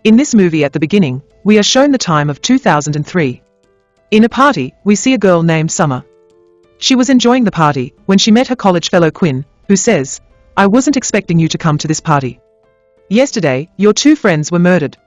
In this movie at the beginning, we are shown the time of 2003. In a party, we see a girl named Summer. She was enjoying the party when she met her college fellow Quinn, who says, "I wasn't expecting you to come to this party. Yesterday, your two friends were murdered."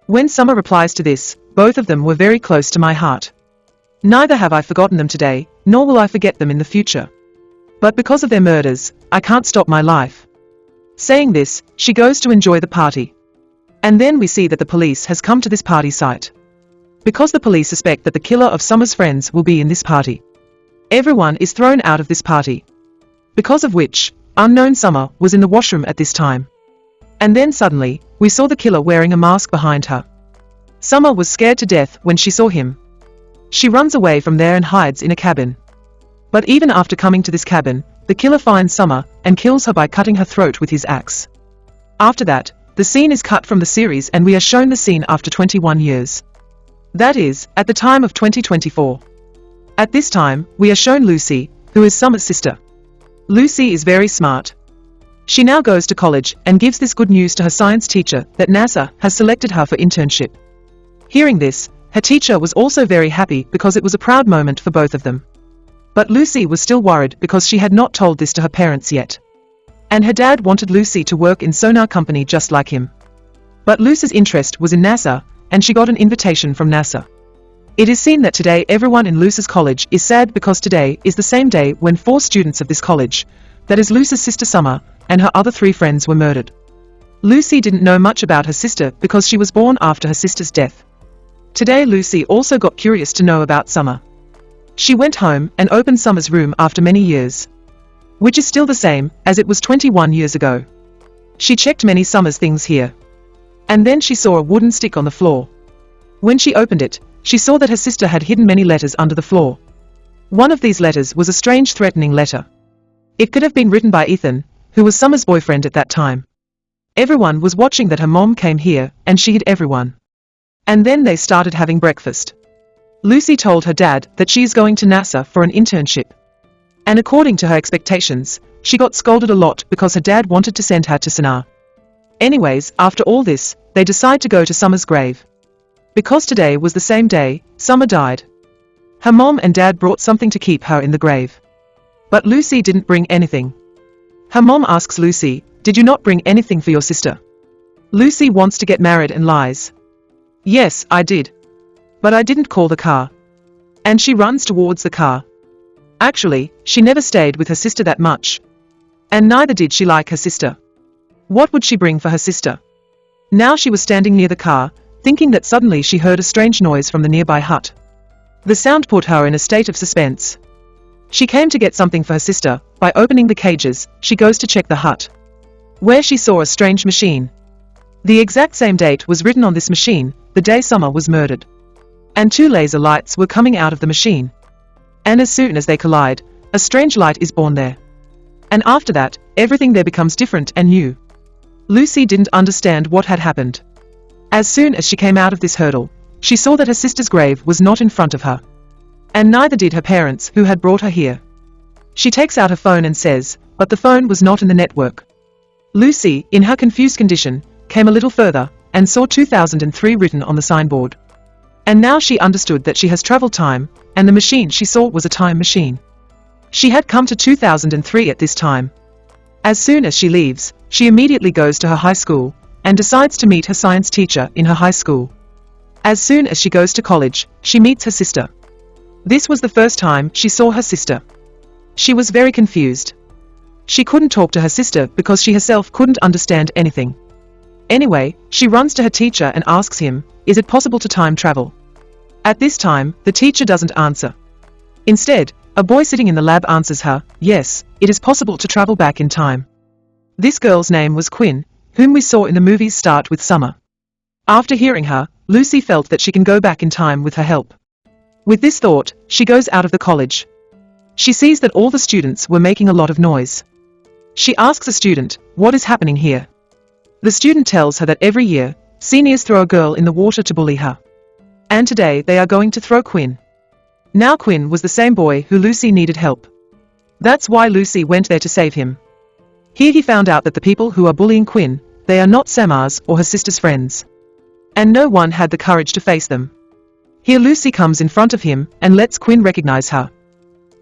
When Summer replies to this, "Both of them were very close to my heart. Neither have I forgotten them today, nor will I forget them in the future. But because of their murders, I can't stop my life." Saying this, she goes to enjoy the party. And then we see that the police has come to this party site. Because the police suspect that the killer of Summer's friends will be in this party, everyone is thrown out of this party. Because of which, unknown Summer was in the washroom at this time. And then suddenly, we saw the killer wearing a mask behind her. Summer was scared to death when she saw him. She runs away from there and hides in a cabin. But even after coming to this cabin, the killer finds Summer and kills her by cutting her throat with his axe. After that, the scene is cut from the series and we are shown the scene after 21 years. That is, at the time of 2024. At this time, we are shown Lucy, who is Summer's sister. Lucy is very smart. She now goes to college and gives this good news to her science teacher that NASA has selected her for internship. Hearing this, her teacher was also very happy because it was a proud moment for both of them. But Lucy was still worried because she had not told this to her parents yet. And her dad wanted Lucy to work in sonar company just like him. But Lucy's interest was in NASA, and she got an invitation from NASA. It is seen that today everyone in Lucy's college is sad because today is the same day when 4 students of this college, that is Lucy's sister Summer, and her other 3 friends were murdered. Lucy didn't know much about her sister because she was born after her sister's death. Today Lucy also got curious to know about Summer. She went home and opened Summer's room after many years, which is still the same as it was 21 years ago. She checked many Summer's things here. And then she saw a wooden stick on the floor. When she opened it, she saw that her sister had hidden many letters under the floor. One of these letters was a strange threatening letter. It could have been written by Ethan, who was Summer's boyfriend at that time. Everyone was watching that her mom came here, and she hid everyone. And then they started having breakfast. Lucy told her dad that she is going to NASA for an internship. And according to her expectations, she got scolded a lot because her dad wanted to send her to sonar. Anyways, after all this, they decide to go to Summer's grave. Because today was the same day Summer died. Her mom and dad brought something to keep her in the grave. But Lucy didn't bring anything. Her mom asks Lucy, "Did you not bring anything for your sister?" Lucy wants to get married and lies. "Yes, I did. But I didn't call the car." And she runs towards the car. Actually, she never stayed with her sister that much. And neither did she like her sister. What would she bring for her sister? Now she was standing near the car, thinking that suddenly she heard a strange noise from the nearby hut. The sound put her in a state of suspense. She came to get something for her sister. By opening the cages, she goes to check the hut, where she saw a strange machine. The exact same date was written on this machine, the day Summer was murdered. And 2 laser lights were coming out of the machine. And as soon as they collide, a strange light is born there. And after that, everything there becomes different and new. Lucy didn't understand what had happened. As soon as she came out of this hurdle, she saw that her sister's grave was not in front of her. And neither did her parents who had brought her here. She takes out her phone and says, but the phone was not in the network. Lucy, in her confused condition, came a little further, and saw 2003 written on the signboard. And now she understood that she has traveled time, and the machine she saw was a time machine. She had come to 2003 at this time. As soon as she leaves, she immediately goes to her high school, and decides to meet her science teacher in her high school. As soon as she goes to college, she meets her sister. This was the first time she saw her sister. She was very confused. She couldn't talk to her sister because she herself couldn't understand anything. Anyway, she runs to her teacher and asks him, "Is it possible to time travel?" At this time, the teacher doesn't answer. Instead, a boy sitting in the lab answers her, "Yes, it is possible to travel back in time." This girl's name was Quinn, whom we saw in the movie's start with Summer. After hearing her, Lucy felt that she can go back in time with her help. With this thought, she goes out of the college. She sees that all the students were making a lot of noise. She asks a student, "What is happening here?" The student tells her that every year, seniors throw a girl in the water to bully her. And today they are going to throw Quinn. Now Quinn was the same boy who Lucy needed help. That's why Lucy went there to save him. Here he found out that the people who are bullying Quinn, they are not Sam's or her sister's friends. and no one had the courage to face them. Here Lucy comes in front of him and lets Quinn recognize her.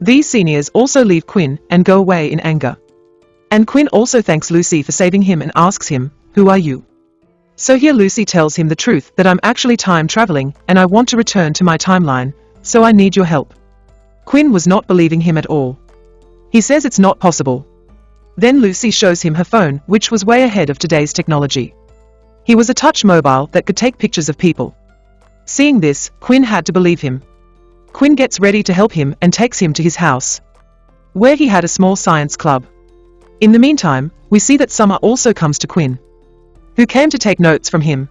These seniors also leave Quinn and go away in anger. And Quinn also thanks Lucy for saving him and asks him, "Who are you?" So here Lucy tells him the truth, that I'm actually time traveling and I want to return to my timeline, so I need your help. Quinn was not believing him at all. He says it's not possible. Then Lucy shows him her phone, which was way ahead of today's technology. He was a touch mobile that could take pictures of people. Seeing this, Quinn had to believe him. Quinn gets ready to help him and takes him to his house, where he had a small science club. In the meantime, we see that Summer also comes to Quinn, who came to take notes from him.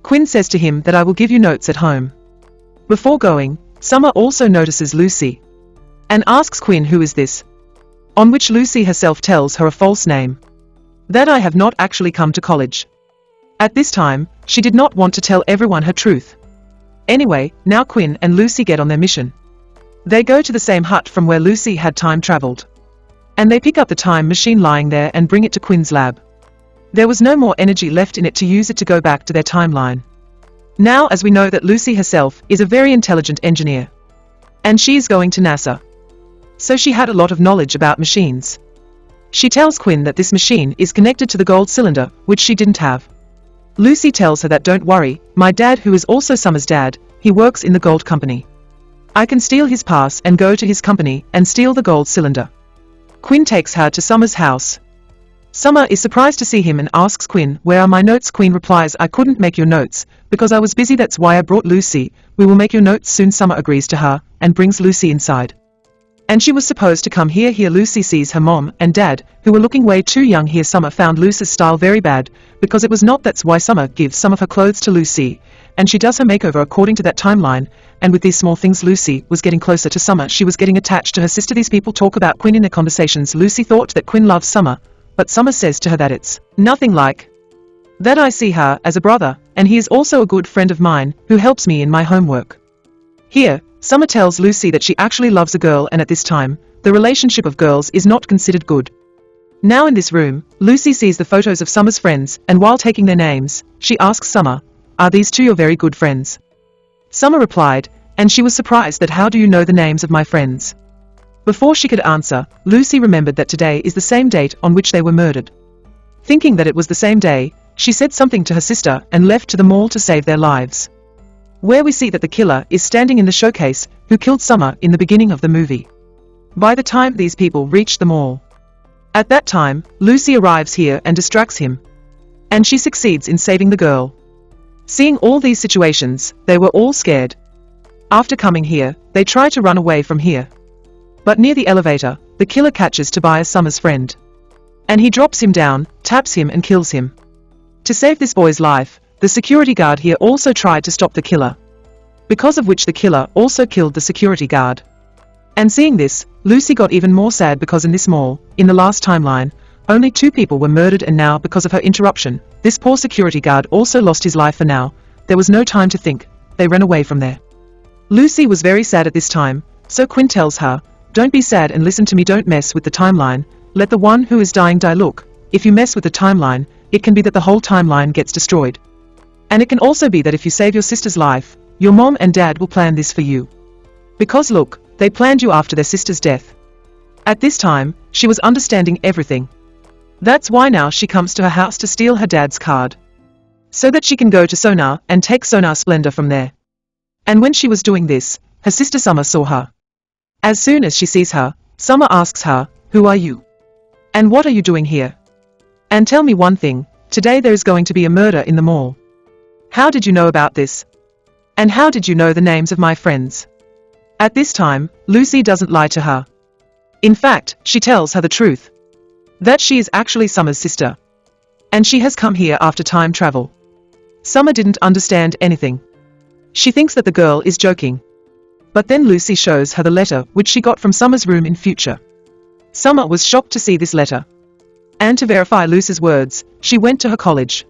Quinn says to him that I will give you notes at home. Before going, Summer also notices Lucy and asks Quinn who is this, on which Lucy herself tells her a false name, that I have not actually come to college. At this time, she did not want to tell everyone her truth. Anyway, now Quinn and Lucy get on their mission. They go to the same hut from where Lucy had time traveled, and they pick up the time machine lying there and bring it to Quinn's lab. There was no more energy left in it to use it to go back to their timeline. Now, as we know that Lucy herself is a very intelligent engineer, and she is going to NASA, so she had a lot of knowledge about machines. She tells Quinn that this machine is connected to the gold cylinder, which she didn't have. Lucy tells her that don't worry, my dad, who is also Summer's dad, he works in the gold company. I can steal his pass and go to his company and steal the gold cylinder. Quinn takes her to Summer's house. Summer is surprised to see him and asks Quinn, "Where are my notes?" Quinn replies, "I couldn't make your notes, because I was busy, that's why I brought Lucy. We will make your notes soon." Summer agrees to her, and brings Lucy inside. And she was supposed to come here. Here Lucy sees her mom and dad, who were looking way too young. Here Summer found Lucy's style very bad, because it was not. That's why Summer gives some of her clothes to Lucy, and she does her makeover according to that timeline. And with these small things, Lucy was getting closer to Summer. She was getting attached to her sister. These people talk about Quinn in their conversations. Lucy thought that Quinn loves Summer, but Summer says to her that it's nothing like that. I see her as a brother, and he is also a good friend of mine, who helps me in my homework. Here, Summer tells Lucy that she actually loves a girl, and at this time, the relationship of girls is not considered good. Now in this room, Lucy sees the photos of Summer's friends, and while taking their names, she asks Summer, "Are these two your very good friends?" Summer replied, and she was surprised that, "How do you know the names of my friends?" Before she could answer, Lucy remembered that today is the same date on which they were murdered. Thinking that it was the same day, she said something to her sister and left to the mall to save their lives, where we see that the killer is standing in the showcase, who killed Summer in the beginning of the movie. By the time these people reach the mall, at that time, Lucy arrives here and distracts him, and she succeeds in saving the girl. Seeing all these situations, they were all scared. After coming here, they try to run away from here. But near the elevator, the killer catches Tobias, Summer's friend, and he drops him down, taps him and kills him. To save this boy's life, the security guard here also tried to stop the killer, because of which the killer also killed the security guard. And seeing this, Lucy got even more sad, because in this mall, in the last timeline, only 2 people were murdered, and now because of her interruption, this poor security guard also lost his life. For now, there was no time to think, they ran away from there. Lucy was very sad at this time, so Quinn tells her, "Don't be sad and listen to me, don't mess with the timeline, let the one who is dying die. Look, if you mess with the timeline, it can be that the whole timeline gets destroyed. And it can also be that if you save your sister's life, your mom and dad will plan this for you. Because look, they planned you after their sister's death." At this time, she was understanding everything. That's why now she comes to her house to steal her dad's card, so that she can go to Sonar and take Sonar Splendor from there. And when she was doing this, her sister Summer saw her. As soon as she sees her, Summer asks her, "Who are you? And what are you doing here? And tell me one thing, today there is going to be a murder in the mall. How did you know about this? And how did you know the names of my friends?" At this time, Lucy doesn't lie to her. In fact, she tells her the truth, that she is actually Summer's sister, and she has come here after time travel. Summer didn't understand anything. She thinks that the girl is joking. But then Lucy shows her the letter which she got from Summer's room in future. Summer was shocked to see this letter, and to verify Lucy's words, she went to her college.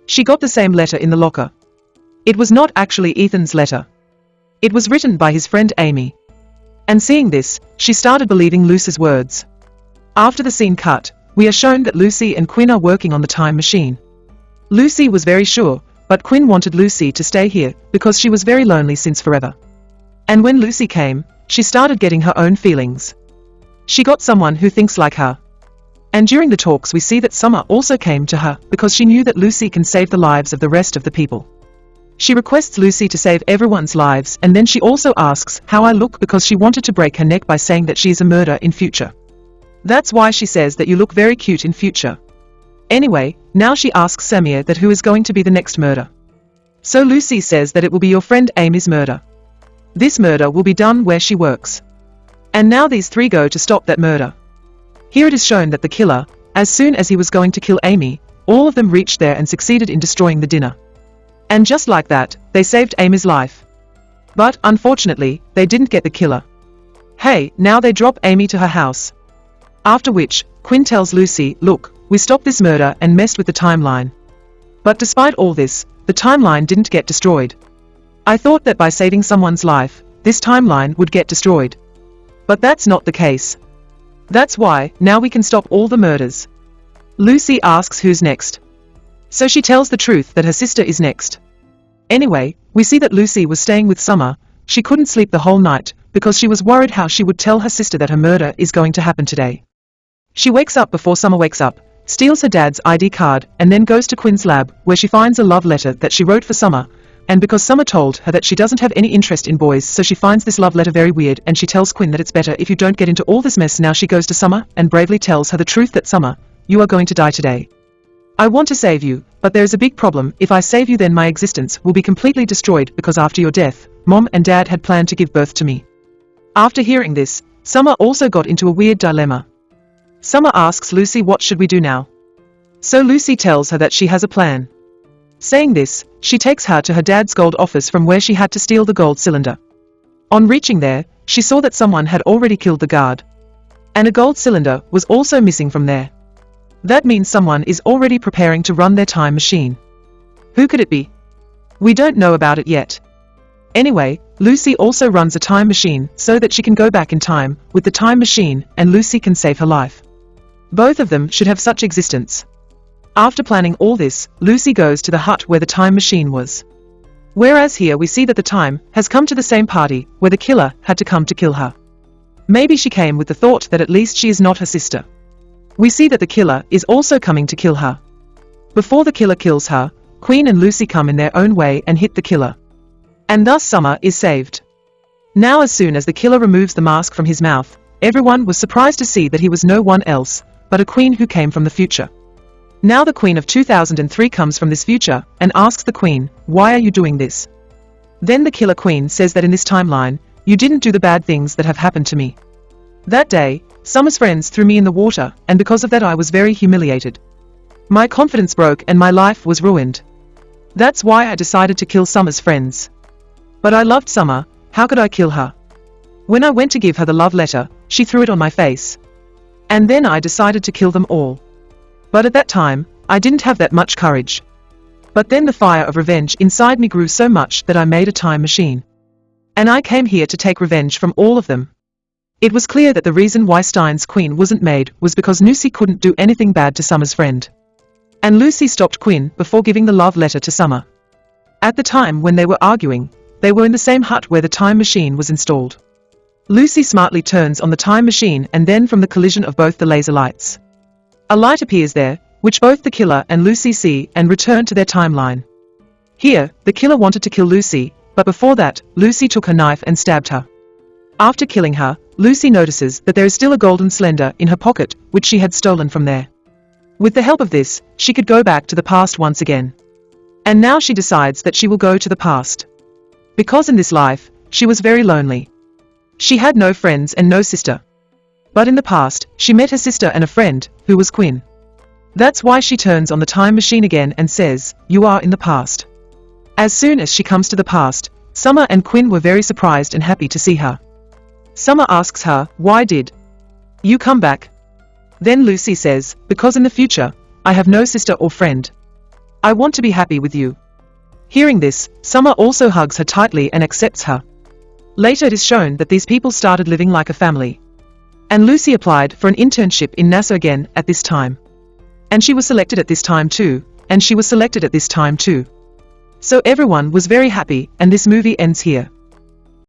She got the same letter in the locker. It was not actually Ethan's letter. It was written by his friend Amy. And seeing this, she started believing Lucy's words. After the scene cut, we are shown that Lucy and Quinn are working on the time machine. Lucy was very sure, but Quinn wanted Lucy to stay here because she was very lonely since forever. And when Lucy came, she started getting her own feelings. She got someone who thinks like her. And during the talks we see that Summer also came to her because she knew that Lucy can save the lives of the rest of the people. She requests Lucy to save everyone's lives, and then she also asks how I look because she wanted to break her neck by saying that she is a murderer in future. That's why she says that you look very cute in future. Anyway, now she asks Samir that who is going to be the next murder. So Lucy says that it will be your friend Amy's murder. This murder will be done where she works. And now these three go to stop that murder. Here it is shown that the killer, as soon as he was going to kill Amy, all of them reached there and succeeded in destroying the dinner. And just like that, they saved Amy's life. But, unfortunately, they didn't get the killer. Hey, now they drop Amy to her house. After which, Quinn tells Lucy, look, we stopped this murder and messed with the timeline. But despite all this, the timeline didn't get destroyed. I thought that by saving someone's life, this timeline would get destroyed. But that's not the case. That's why, now we can stop all the murders. Lucy asks who's next. So she tells the truth that her sister is next. Anyway, we see that Lucy was staying with Summer. She couldn't sleep the whole night because she was worried how she would tell her sister that her murder is going to happen today. She wakes up before Summer wakes up, steals her dad's ID card, and then goes to Quinn's lab, where she finds a love letter that she wrote for Summer. And because Summer told her that she doesn't have any interest in boys, so she finds this love letter very weird, and she tells Quinn that it's better if you don't get into all this mess. Now she goes to Summer and bravely tells her the truth that Summer, you are going to die today. I want to save you, but there is a big problem. If I save you, then my existence will be completely destroyed because after your death, Mom and Dad had planned to give birth to me. After hearing this, Summer also got into a weird dilemma. Summer asks Lucy what should we do now. So Lucy tells her that she has a plan. Saying this, she takes her to her dad's gold office from where she had to steal the gold cylinder. On reaching there, she saw that someone had already killed the guard. And a gold cylinder was also missing from there. That means someone is already preparing to run their time machine. Who could it be? We don't know about it yet. Anyway, Lucy also runs a time machine so that she can go back in time with the time machine and Lucy can save her life. Both of them should have such existence. After planning all this, Lucy goes to the hut where the time machine was. Whereas here we see that the time has come to the same party where the killer had to come to kill her. Maybe she came with the thought that at least she is not her sister. We see that the killer is also coming to kill her. Before the killer kills her, Quinn and Lucy come in their own way and hit the killer. And thus Summer is saved. Now as soon as the killer removes the mask from his mouth, everyone was surprised to see that he was no one else, but a queen who came from the future. Now the Queen of 2003 comes from this future, and asks the Queen, why are you doing this? Then the killer Queen says that in this timeline, you didn't do the bad things that have happened to me. That day, Summer's friends threw me in the water, and because of that I was very humiliated. My confidence broke and my life was ruined. That's why I decided to kill Summer's friends. But I loved Summer, how could I kill her? When I went to give her the love letter, she threw it on my face. And then I decided to kill them all. But at that time, I didn't have that much courage. But then the fire of revenge inside me grew so much that I made a time machine. And I came here to take revenge from all of them. It was clear that the reason why Stein's Queen wasn't made was because Lucy couldn't do anything bad to Summer's friend. And Lucy stopped Quinn before giving the love letter to Summer. At the time when they were arguing, they were in the same hut where the time machine was installed. Lucy smartly turns on the time machine and then from the collision of both the laser lights, a light appears there, which both the killer and Lucy see and return to their timeline. Here, the killer wanted to kill Lucy, but before that, Lucy took her knife and stabbed her. After killing her, Lucy notices that there is still a golden cylinder in her pocket, which she had stolen from there. With the help of this, she could go back to the past once again. And now she decides that she will go to the past. Because in this life, she was very lonely. She had no friends and no sister. But in the past, she met her sister and a friend, who was Quinn. That's why she turns on the time machine again and says, you are in the past. As soon as she comes to the past, Summer and Quinn were very surprised and happy to see her. Summer asks her, why did you come back? Then Lucy says, because in the future, I have no sister or friend. I want to be happy with you. Hearing this, Summer also hugs her tightly and accepts her. Later it is shown that these people started living like a family. And Lucy applied for an internship in NASA again at this time. And she was selected at this time too, and she was selected at this time too. So everyone was very happy, and this movie ends here.